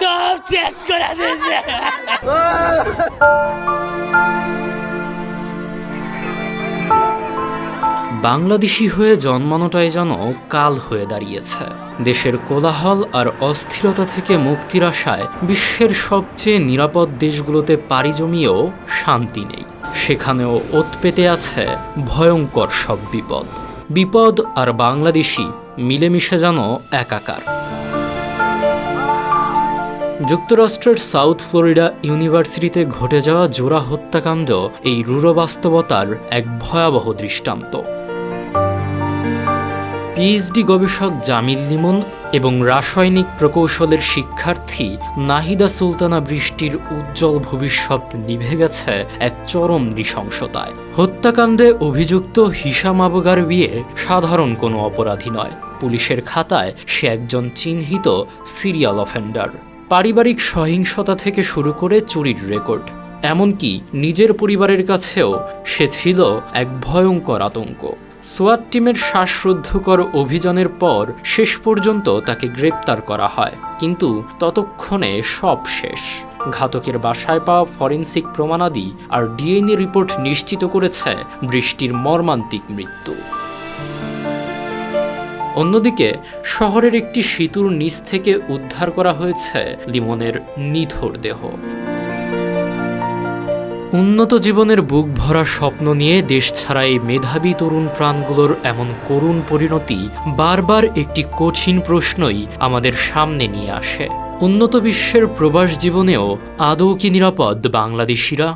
সব শেষ করে দিয়েছে। বাংলাদেশি হয়ে জন্মানোটাই যেন কাল হয়ে দাঁড়িয়েছে। দেশের কোলাহল আর অস্থিরতা থেকে মুক্তির আশায় বিশ্বের সবচেয়ে নিরাপদ দেশগুলোতে পাড়ি জমিয়েও শান্তি নেই। সেখানেও ওত পেতে আছে ভয়ঙ্কর সব বিপদ। বিপদ আর বাংলাদেশি মিলেমিশে যেন একাকার। যুক্তরাষ্ট্রের সাউথ ফ্লোরিডা ইউনিভার্সিটিতে ঘটে যাওয়া জোড়া হত্যাকাণ্ড এই রূঢ় বাস্তবতার এক ভয়াবহ দৃষ্টান্ত। পিএইচডি গবেষক জামিল লিমন এবং রাসায়নিক প্রকৌশলের শিক্ষার্থী নাহিদা সুলতানা বৃষ্টির উজ্জ্বল ভবিষ্যৎ নিভে গেছে এক চরম নৃশংসতায়। হত্যাকাণ্ডে অভিযুক্ত হিশাম আবগার বিয়ে সাধারণ কোনো অপরাধী নয়। পুলিশের খাতায় সে একজন চিহ্নিত সিরিয়াল অফেন্ডার। পারিবারিক সহিংসতা থেকে শুরু করে চুরির রেকর্ড, এমনকি নিজের পরিবারের কাছেও সে ছিল এক ভয়ঙ্কর আতঙ্ক। সোয়াট টিমের শ্বাসরুদ্ধকর অভিযানের পর শেষ পর্যন্ত তাকে গ্রেপ্তার করা হয়, কিন্তু ততক্ষণে সব শেষ। ঘাতকের বাসায় পাওয়া ফরেনসিক প্রমাণাদি আর ডিএনএ রিপোর্ট নিশ্চিত করেছে বৃষ্টির মর্মান্তিক মৃত্যু। অন্যদিকে শহরের একটি সেতুর নিচ থেকে উদ্ধার করা হয়েছে লিমনের নিথর দেহ। উন্নত জীবনের বুক ভরা স্বপ্ন নিয়ে দেশ ছাড়া এই মেধাবী তরুণ প্রাণগুলোর এমন করুণ পরিণতি বারবার একটি কঠিন প্রশ্নই আমাদের সামনে নিয়ে আসে। উন্নত বিশ্বের প্রবাস জীবনেও আদৌ কি নিরাপদ বাংলাদেশিরা?